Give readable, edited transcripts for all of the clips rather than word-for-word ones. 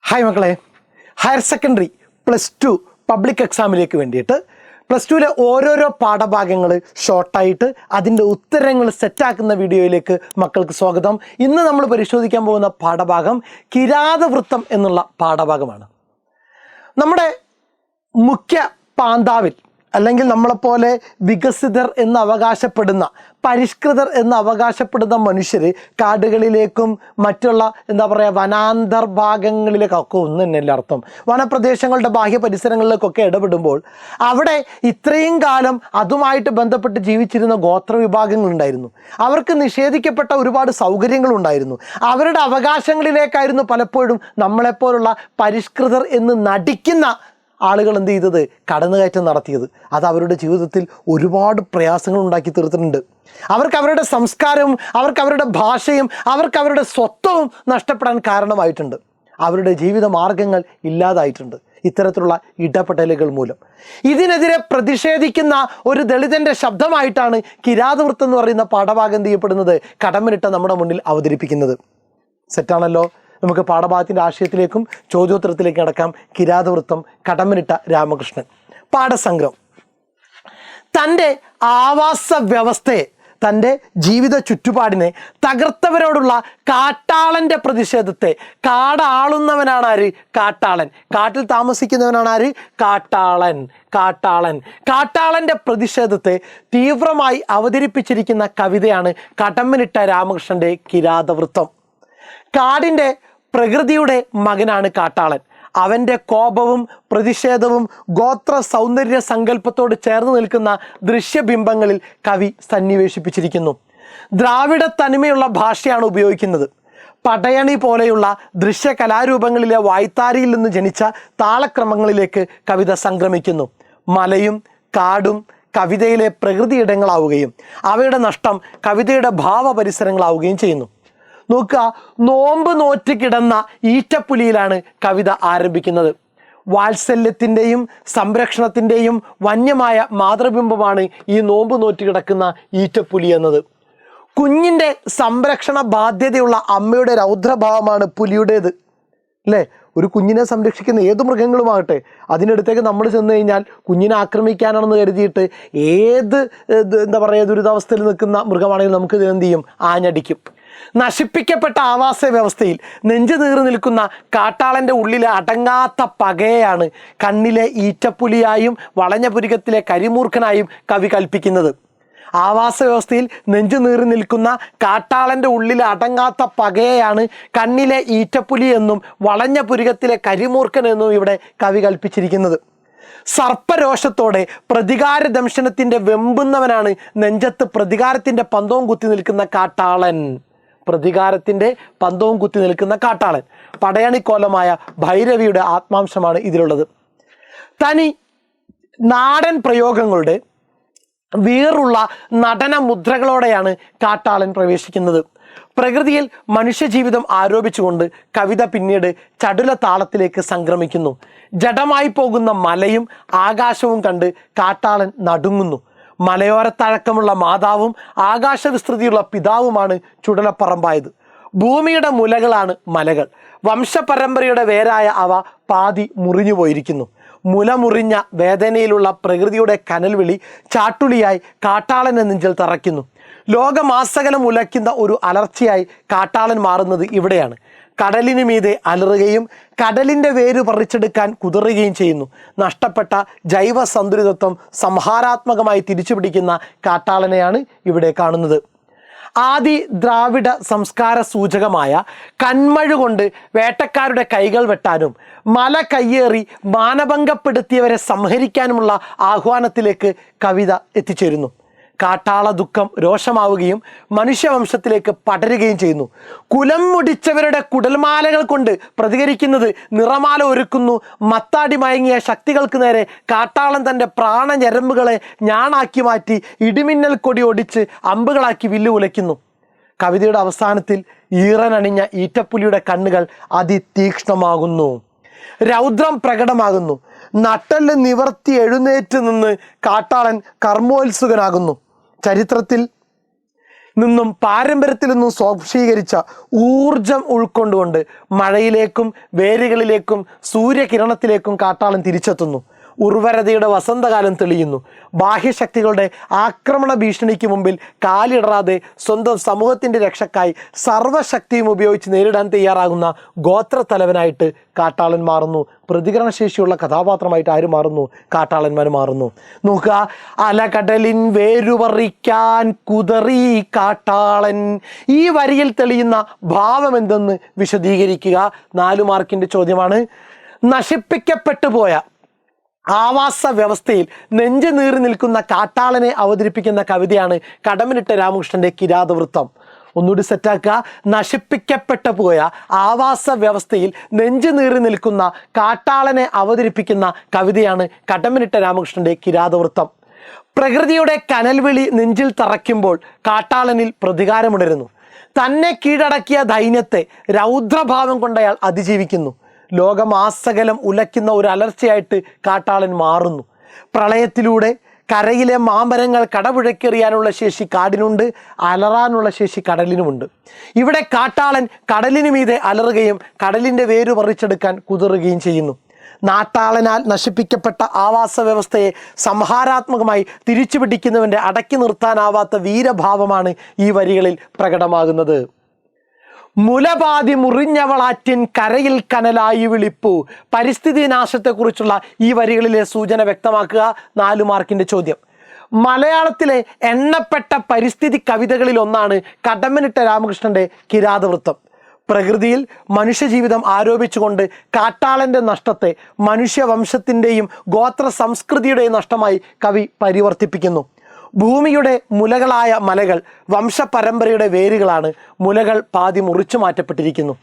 Hi മക്കളെ, higher secondary +2 public എക്സാമിലേക്ക് വേണ്ടിയിട്ട് +2ലെ ഓരോരോ പാഠഭാഗങ്ങൾ ഷോർട്ടായിട്ട് അതിൻ്റെ ഉത്തരങ്ങൾ സെറ്റാക്കുന്ന വീഡിയോയിലേക്ക് മക്കൾക്ക് സ്വാഗതം. ഇന്ന് നമ്മൾ പരിശോധിക്കാൻ പോകുന്ന പാഠഭാഗം കിരാതവൃത്തം എന്നുള്ള പാഠഭാഗമാണ്. നമ്മുടെ മുഖ്യ പാന്താവിൽ അല്ലെങ്കിൽ നമ്മളെപ്പോലെ വികസിതർ എന്ന് അവകാശപ്പെടുന്ന, പരിഷ്കൃതർ എന്ന് അവകാശപ്പെടുന്ന മനുഷ്യർ കാടുകളിലേക്കും മറ്റുള്ള വനാന്തർഭാഗങ്ങളിലേക്കൊക്കെ ഒന്നും തന്നെയല്ല അർത്ഥം, വനപ്രദേശങ്ങളുടെ ബാഹ്യ പരിസരങ്ങളിലേക്കൊക്കെ ഇടപെടുമ്പോൾ അവിടെ ഇത്രയും കാലം അതുമായിട്ട് ബന്ധപ്പെട്ട് ജീവിച്ചിരുന്ന ഗോത്രവിഭാഗങ്ങളുണ്ടായിരുന്നു. അവർക്ക് നിഷേധിക്കപ്പെട്ട ഒരുപാട് സൗകര്യങ്ങളുണ്ടായിരുന്നു. അവരുടെ അവകാശങ്ങളിലേക്കായിരുന്നു പലപ്പോഴും നമ്മളെപ്പോലുള്ള പരിഷ്കൃതർ എന്ന് നടിക്കുന്ന ആളുകൾ എന്ത് ചെയ്തത്, കടന്നുകയറ്റം നടത്തിയത്. അത് അവരുടെ ജീവിതത്തിൽ ഒരുപാട് പ്രയാസങ്ങൾ ഉണ്ടാക്കി തീർത്തിട്ടുണ്ട്. അവർക്ക് അവരുടെ സംസ്കാരവും അവർക്ക് അവരുടെ ഭാഷയും അവർക്ക് അവരുടെ സ്വത്വവും നഷ്ടപ്പെടാൻ കാരണമായിട്ടുണ്ട്. അവരുടെ ജീവിത മാർഗങ്ങൾ ഇല്ലാതായിട്ടുണ്ട് ഇത്തരത്തിലുള്ള ഇടപെടലുകൾ മൂലം. ഇതിനെതിരെ പ്രതിഷേധിക്കുന്ന ഒരു ദളിതൻ്റെ ശബ്ദമായിട്ടാണ് കിരാതവൃത്തം എന്ന് പറയുന്ന പാഠഭാഗം എന്ത് ചെയ്യപ്പെടുന്നത്, കടമ്മനിട്ട നമ്മുടെ മുന്നിൽ അവതരിപ്പിക്കുന്നത്. സെറ്റാണല്ലോ. നമുക്ക് പാഠഭാഗത്തിൻ്റെ ആശയത്തിലേക്കും ചോദ്യോത്തരത്തിലേക്കും അടക്കാം. കിരാതവൃത്തം, കടമ്മനിട്ട രാമകൃഷ്ണൻ. പാഠസംഗ്രഹം. തൻ്റെ ആവാസ വ്യവസ്ഥയെ, തൻ്റെ ജീവിത ചുറ്റുപാടിനെ തകർത്തവരോടുള്ള കാട്ടാളൻ്റെ പ്രതിഷേധത്തെ, കാടാളുന്നവനാണ് ആര്, കാട്ടാളൻ. കാട്ടിൽ താമസിക്കുന്നവനാണ് ആര്, കാട്ടാളൻ. കാട്ടാളൻ്റെ പ്രതിഷേധത്തെ തീവ്രമായി അവതരിപ്പിച്ചിരിക്കുന്ന കവിതയാണ് കടമ്മനിട്ട രാമകൃഷ്ണൻ്റെ കിരാതവൃത്തം. കാടിൻ്റെ പ്രകൃതിയുടെ മകനാണ് കാട്ടാളൻ. അവൻ്റെ കോപവും പ്രതിഷേധവും ഗോത്ര സൗന്ദര്യ സങ്കല്പത്തോട് ചേർന്ന് നിൽക്കുന്ന ദൃശ്യബിംബങ്ങളിൽ കവി സന്നിവേശിപ്പിച്ചിരിക്കുന്നു. ദ്രാവിഡ തനിമയുള്ള ഭാഷയാണ് ഉപയോഗിക്കുന്നത്. പടയണി പോലെയുള്ള ദൃശ്യ കലാരൂപങ്ങളിലെ വായ്ത്താരിയിൽ നിന്ന് ജനിച്ച താളക്രമങ്ങളിലേക്ക് കവിത സംക്രമിക്കുന്നു. മലയും കാടും കവിതയിലെ പ്രകൃതിയിടങ്ങളാവുകയും അവയുടെ നഷ്ടം കവിതയുടെ ഭാവപരിസരങ്ങളാവുകയും ചെയ്യുന്നു. നോക്കുക, നോമ്പ് നോറ്റ് കിടന്ന ഈറ്റപ്പുലിയിലാണ് കവിത ആരംഭിക്കുന്നത്. വാത്സല്യത്തിൻ്റെയും സംരക്ഷണത്തിൻ്റെയും വന്യമായ മാതൃബിംബമാണ് ഈ നോമ്പ് നോറ്റ് കിടക്കുന്ന ഈറ്റപ്പുലി എന്നത്. കുഞ്ഞിൻ്റെ സംരക്ഷണ ബാധ്യതയുള്ള അമ്മയുടെ രൗദ്രഭാവമാണ് പുലിയുടേത്, അല്ലേ? ഒരു കുഞ്ഞിനെ സംരക്ഷിക്കുന്ന ഏത് മൃഗങ്ങളുമാകട്ടെ, അതിനടുത്തേക്ക് നമ്മൾ ചെന്ന് കഴിഞ്ഞാൽ കുഞ്ഞിനെ ആക്രമിക്കാനാണെന്ന് കരുതിയിട്ട് ഏത് ദുരിതാവസ്ഥയിൽ നിൽക്കുന്ന മൃഗമാണെങ്കിലും നമുക്ക് എന്ത് ചെയ്യും, ആഞ്ഞടിക്കും. നശിപ്പിക്കപ്പെട്ട ആവാസ വ്യവസ്ഥയിൽ നെഞ്ചു നീറി നിൽക്കുന്ന കാട്ടാളൻ്റെ ഉള്ളിലെ അടങ്ങാത്ത പകയാണ് കണ്ണിലെ ഈറ്റപ്പുലിയായും വളഞ്ഞപുരികത്തിലെ കരിമൂർഖനായും കവി കൽപ്പിക്കുന്നത്. ആവാസ വ്യവസ്ഥയിൽ നെഞ്ചു നീറി നിൽക്കുന്ന കാട്ടാളൻ്റെ ഉള്ളിലെ അടങ്ങാത്ത പകയാണ് കണ്ണിലെ ഈറ്റപ്പുലി എന്നും വളഞ്ഞപുരികത്തിലെ കരിമൂർഖൻ എന്നും ഇവിടെ കവി കൽപ്പിച്ചിരിക്കുന്നത്. സർപ്പരോഷത്തോടെ പ്രതികാര ദംശനത്തിൻ്റെ വെമ്പുന്നവനാണ് നെഞ്ചത്ത് പ്രതികാരത്തിൻ്റെ പന്തവും കുത്തി നിൽക്കുന്ന കാട്ടാളൻ. പ്രതികാരത്തിൻ്റെ പന്തവും കുത്തി നിൽക്കുന്ന കാട്ടാളൻ പടയണിക്കോലമായ ഭൈരവിയുടെ ആത്മാംശമാണ് ഇതിലുള്ളത്. തനി നാടൻ പ്രയോഗങ്ങളുടെ വീറുള്ള നടന മുദ്രകളോടെയാണ് കാട്ടാളൻ പ്രവേശിക്കുന്നത്. പ്രകൃതിയിൽ മനുഷ്യജീവിതം ആരോപിച്ചുകൊണ്ട് കവിത പിന്നീട് ചടുല താളത്തിലേക്ക് സംക്രമിക്കുന്നു. ജഡമായി പോകുന്ന മലയും ആകാശവും കണ്ട് കാട്ടാളൻ നടുങ്ങുന്നു. മലയോരത്തഴക്കമുള്ള മാതാവും ആകാശവിസ്തൃതിയുള്ള പിതാവുമാണ് ചുടലപ്പറമ്പായത്. ഭൂമിയുടെ മുലകളാണ് മലകൾ. വംശപരമ്പരയുടെ വേരായ അവ പാതി മുറിഞ്ഞു പോയിരിക്കുന്നു. മുലമുറിഞ്ഞ വേദനയിലുള്ള പ്രകൃതിയുടെ കനൽവിളി ചാട്ടുളിയായി കാട്ടാളൻ്റെ നെഞ്ചിൽ തറയ്ക്കുന്നു. ലോകമാസകലം ഉലയ്ക്കുന്ന ഒരു അലർച്ചയായി കാട്ടാളൻ മാറുന്നത് ഇവിടെയാണ്. കടലിന് മീതെ അലറുകയും കടലിൻ്റെ വേര് പറിച്ചെടുക്കാൻ കുതിറുകയും ചെയ്യുന്നു. നഷ്ടപ്പെട്ട ജൈവ സന്തുലിതത്വം സംഹാരാത്മകമായി തിരിച്ചുപിടിക്കുന്ന കാട്ടാളനെയാണ് ഇവിടെ കാണുന്നത്. ആദി ദ്രാവിഡ സംസ്കാര സൂചകമായ കന്മഴ കൊണ്ട് വേട്ടക്കാരുടെ കൈകൾ വെട്ടാനും മല കയ്യേറി മാനഭംഗപ്പെടുത്തിയവരെ സംഹരിക്കാനുമുള്ള ആഹ്വാനത്തിലേക്ക് കവിത എത്തിച്ചേരുന്നു. കാട്ടാള ദുഃഖം രോഷമാവുകയും മനുഷ്യവംശത്തിലേക്ക് പടരുകയും ചെയ്യുന്നു. കുലം മുടിച്ചവരുടെ കുടൽമാലകൾ കൊണ്ട് പ്രതികരിക്കുന്നത് നിറമാല ഒരുക്കുന്നു. മത്താടി മയങ്ങിയ ശക്തികൾക്ക് നേരെ കാട്ടാളൻ തൻ്റെ പ്രാണഞരമ്പുകളെ ഞാണാക്കി മാറ്റി ഇടിമിന്നൽ കൊടി ഒടിച്ച് അമ്പുകളാക്കി വില്ലു ഉലയ്ക്കുന്നു. കവിതയുടെ അവസാനത്തിൽ ഈറനണിഞ്ഞ ഈറ്റപ്പുലിയുടെ കണ്ണുകൾ അതിതീക്ഷ്ണമാകുന്നു. രൗദ്രം പ്രകടമാകുന്നു. നട്ടെല്ല് നിവർത്തി എഴുന്നേറ്റ് നിന്ന് കാട്ടാളൻ കർമ്മോത്സുകനാകുന്നു. ചരിത്രത്തിൽ നിന്നും പാരമ്പര്യത്തിൽ നിന്നും സ്വാംശീകരിച്ച ഊർജം ഉൾക്കൊണ്ടുകൊണ്ട് മഴയിലേക്കും വേരുകളിലേക്കും സൂര്യകിരണത്തിലേക്കും കാട്ടാളൻ തിരിച്ചെത്തുന്നു. ഉർവരതയുടെ വസന്തകാലം തെളിയുന്നു. ബാഹ്യശക്തികളുടെ ആക്രമണ ഭീഷണിക്ക് മുമ്പിൽ കാലിടറാതെ സ്വന്തം സമൂഹത്തിൻ്റെ രക്ഷക്കായി സർവ്വശക്തിയും ഉപയോഗിച്ച് നേരിടാൻ തയ്യാറാകുന്ന ഗോത്രത്തലവനായിട്ട് കാട്ടാളൻ മാറുന്നു. പ്രതികരണശേഷിയുള്ള കഥാപാത്രമായിട്ട് ആര് മാറുന്നു? കാട്ടാളന്മാർ മാറുന്നു. നോക്കുക, അലകടലിൻ വേരുപറിക്കാൻ കുതറി കാട്ടാളൻ. ഈ വരിയിൽ തെളിയുന്ന ഭാവം എന്തെന്ന് വിശദീകരിക്കുക. 4 മാർക്കിൻ്റെ ചോദ്യമാണ്. നശിപ്പിക്കപ്പെട്ടു പോയ ആവാസ വ്യവസ്ഥയിൽ നെഞ്ചു നീറി നിൽക്കുന്ന കാട്ടാളനെ അവതരിപ്പിക്കുന്ന കവിതയാണ് കടമ്മനിട്ട രാമകൃഷ്ണന്റെ കിരാതവൃത്തം. ഒന്നുകൂടി സെറ്റാക്കുക. നശിപ്പിക്കപ്പെട്ടു പോയ ആവാസ വ്യവസ്ഥയിൽ നെഞ്ചു നീറി നിൽക്കുന്ന കാട്ടാളനെ അവതരിപ്പിക്കുന്ന കവിതയാണ് കടമ്മനിട്ട രാമകൃഷ്ണന്റെ കിരാതവൃത്തം. പ്രകൃതിയുടെ കനൽവിളി നെഞ്ചിൽ തറയ്ക്കുമ്പോൾ കാട്ടാളനിൽ പ്രതികാരമുണരുന്നു. തന്നെ കീഴടക്കിയ ദൈന്യത്തെ രൗദ്രഭാവം കൊണ്ടയാൾ അതിജീവിക്കുന്നു. ലോകമാസകലം ഉലയ്ക്കുന്ന ഒരു അലർച്ചയായിട്ട് കാട്ടാളൻ മാറുന്നു. പ്രളയത്തിലൂടെ കരയിലെ മാമരങ്ങൾ കടപുഴക്കെറിയാനുള്ള ശേഷി കാടിനുണ്ട്, അലറാനുള്ള ശേഷി കടലിനുമുണ്ട്. ഇവിടെ കാട്ടാളൻ കടലിനു മീതെ അലറുകയും കടലിൻ്റെ വേരു പറിച്ചെടുക്കാൻ കുതിറുകയും ചെയ്യുന്നു. നാട്ടാളനാൽ നശിപ്പിക്കപ്പെട്ട ആവാസ വ്യവസ്ഥയെ സംഹാരാത്മകമായി തിരിച്ചു പിടിക്കുന്നവൻ്റെ അടക്കി നിർത്താനാവാത്ത വീരഭാവമാണ് ഈ വരികളിൽ പ്രകടമാകുന്നത്. മുലപാതി മുറിഞ്ഞവളാറ്റിൻ കരയിൽ കനലായി വിളിപ്പു. പരിസ്ഥിതി നാശത്തെക്കുറിച്ചുള്ള ഈ വരികളിലെ സൂചന വ്യക്തമാക്കുക. 4 മാർക്കിൻ്റെ ചോദ്യം. മലയാളത്തിലെ എണ്ണപ്പെട്ട പരിസ്ഥിതി കവിതകളിൽ ഒന്നാണ് കടമ്മനിട്ട രാമകൃഷ്ണന്റെ കിരാതവൃത്തം. പ്രകൃതിയിൽ മനുഷ്യജീവിതം ആരോപിച്ചുകൊണ്ട് കാട്ടാളൻ്റെ നഷ്ടത്തെ മനുഷ്യവംശത്തിൻ്റെയും ഗോത്ര സംസ്കൃതിയുടെയും നഷ്ടമായി കവി പരിവർത്തിപ്പിക്കുന്നു. ഭൂമിയുടെ മുലകളായ മലകൾ വംശപരമ്പരയുടെ വേരുകളാണ്. മുലകൾ പാതി മുറിച്ചു മാറ്റപ്പെട്ടിരിക്കുന്നു.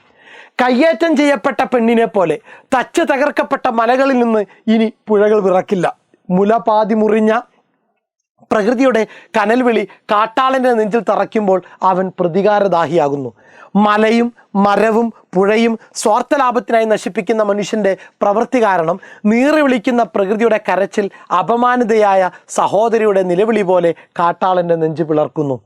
കയ്യേറ്റം ചെയ്യപ്പെട്ട പെണ്ണിനെ പോലെ തച്ച് തകർക്കപ്പെട്ട മലകളിൽ നിന്ന് ഇനി പുഴകൾ വിറക്കില്ല. മുല പാതി മുറിഞ്ഞ പ്രകൃതിയുടെ കനൽവിളി കാട്ടാളൻ്റെ നെഞ്ചിൽ തറയ്ക്കുമ്പോൾ അവൻ പ്രതികാരദാഹിയാകുന്നു. മലയും മരവും പുഴയും സ്വാർത്ഥലാഭത്തിനായി നശിപ്പിക്കുന്ന മനുഷ്യൻ്റെ പ്രവൃത്തി കാരണം നീറി വിളിക്കുന്ന പ്രകൃതിയുടെ കരച്ചിൽ അപമാനിതയായ സഹോദരിയുടെ നിലവിളി പോലെ കാട്ടാളൻ്റെ നെഞ്ചു പിളർക്കുന്നു.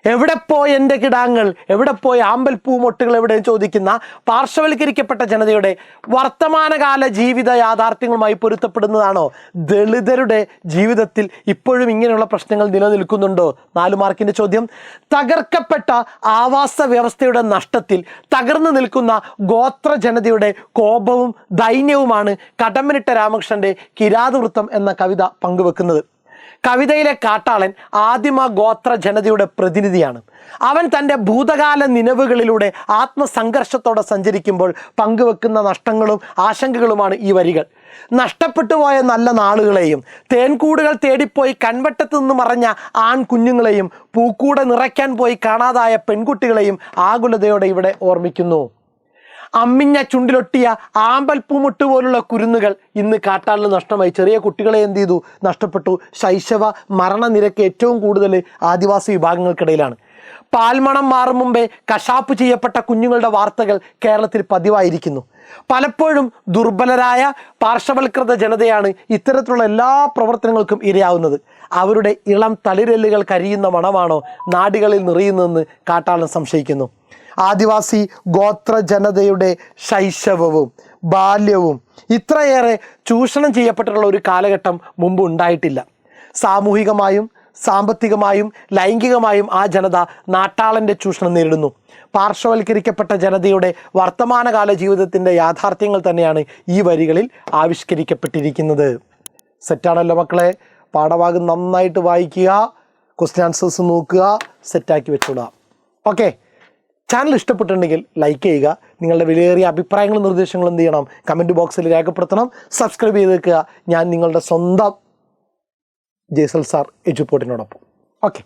എവിടെ പോയി എൻ്റെ കിടാങ്ങൾ, എവിടെ പോയി ആമ്പൽ പൂമൊട്ടുകൾ എവിടെയും ചോദിക്കുന്ന പാർശ്വവൽക്കരിക്കപ്പെട്ട ജനതയുടെ വർത്തമാനകാല ജീവിത യാഥാർത്ഥ്യങ്ങളുമായി പൊരുത്തപ്പെടുന്നതാണോ? ദളിതരുടെ ജീവിതത്തിൽ ഇപ്പോഴും ഇങ്ങനെയുള്ള പ്രശ്നങ്ങൾ നിലനിൽക്കുന്നുണ്ടോ? 4 മാർക്കിൻ്റെ ചോദ്യം. തകർക്കപ്പെട്ട ആവാസ വ്യവസ്ഥയുടെ നഷ്ടത്തിൽ തകർന്നു നിൽക്കുന്ന ഗോത്ര ജനതയുടെ കോപവും ദൈന്യവുമാണ് കടമ്മനിട്ട രാമകൃഷ്ണന്റെ കിരാതവൃത്തം എന്ന കവിത പങ്കുവെക്കുന്നത്. കവിതയിലെ കാട്ടാളൻ ആദിമ ഗോത്ര ജനതയുടെ പ്രതിനിധിയാണ്. അവൻ തൻ്റെ ഭൂതകാല നിലവുകളിലൂടെ ആത്മസംഘർഷത്തോടെ സഞ്ചരിക്കുമ്പോൾ പങ്കുവെക്കുന്ന നഷ്ടങ്ങളും ആശങ്കകളുമാണ് ഈ വരികൾ. നഷ്ടപ്പെട്ടു പോയ നല്ല നാളുകളെയും തേൻകൂടുകൾ തേടിപ്പോയി കൺവെട്ടത്തു നിന്ന് മറഞ്ഞ ആൺകുഞ്ഞുങ്ങളെയും പൂക്കൂടെ നിറയ്ക്കാൻ പോയി കാണാതായ പെൺകുട്ടികളെയും ആകുലതയോടെ ഇവിടെ ഓർമ്മിക്കുന്നു. അമ്മിഞ്ഞ ചുണ്ടിലൊട്ടിയ ആമ്പൽപ്പൂമുട്ട് പോലുള്ള കുരുന്നുകൾ ഇന്ന് കാട്ടാളിന് നഷ്ടമായി. ചെറിയ കുട്ടികളെ എന്ത് ചെയ്തു? നഷ്ടപ്പെട്ടു. ശൈശവ മരണനിരക്ക് ഏറ്റവും കൂടുതൽ ആദിവാസി വിഭാഗങ്ങൾക്കിടയിലാണ്. പാൽമണം മാറും മുമ്പേ കശാപ്പ് ചെയ്യപ്പെട്ട കുഞ്ഞുങ്ങളുടെ വാർത്തകൾ കേരളത്തിൽ പതിവായിരിക്കുന്നു. പലപ്പോഴും ദുർബലരായ പാർശ്വവൽകൃത ജനതയാണ് ഇത്തരത്തിലുള്ള എല്ലാ പ്രവർത്തനങ്ങൾക്കും ഇരയാവുന്നത്. അവരുടെ ഇളം തളിരെല്ലുകൾ കരിയുന്ന മണമാണോ നാടുകളിൽ നിറയുന്നതെന്ന് കാട്ടാളൻ സംശയിക്കുന്നു. ആദിവാസി ഗോത്ര ജനതയുടെ ശൈശവവും ബാല്യവും ഇത്രയേറെ ചൂഷണം ചെയ്യപ്പെട്ടിട്ടുള്ള ഒരു കാലഘട്ടം മുമ്പ് ഉണ്ടായിട്ടില്ല. സാമൂഹികമായും സാമ്പത്തികമായും ലൈംഗികമായും ആ ജനത നാട്ടാളൻ്റെ ചൂഷണം നേരിടുന്നു. പാർശ്വവൽക്കരിക്കപ്പെട്ട ജനതയുടെ വർത്തമാനകാല ജീവിതത്തിൻ്റെ യാഥാർത്ഥ്യങ്ങൾ തന്നെയാണ് ഈ വരികളിൽ ആവിഷ്കരിക്കപ്പെട്ടിരിക്കുന്നത്. സെറ്റാണല്ലോ മക്കളെ? പാഠഭാഗം നന്നായിട്ട് വായിക്കുക, ക്വസ്റ്റ്യൻ ആൻസേഴ്സ് നോക്കുക, സെറ്റാക്കി വെച്ചുവിടുക. ഓക്കെ, ചാനൽ ഇഷ്ടപ്പെട്ടിട്ടുണ്ടെങ്കിൽ ലൈക്ക് ചെയ്യുക. നിങ്ങളുടെ വിലയേറിയ അഭിപ്രായങ്ങളും നിർദ്ദേശങ്ങളും എന്ത് ചെയ്യണം? കമൻറ്റ് ബോക്സിൽ രേഖപ്പെടുത്തണം. സബ്സ്ക്രൈബ് ചെയ്ത് വെക്കുക. ഞാൻ നിങ്ങളുടെ സ്വന്തം ജയ്സൽ സാർ എജുപോർട്ടിനോടൊപ്പം. ഓക്കെ.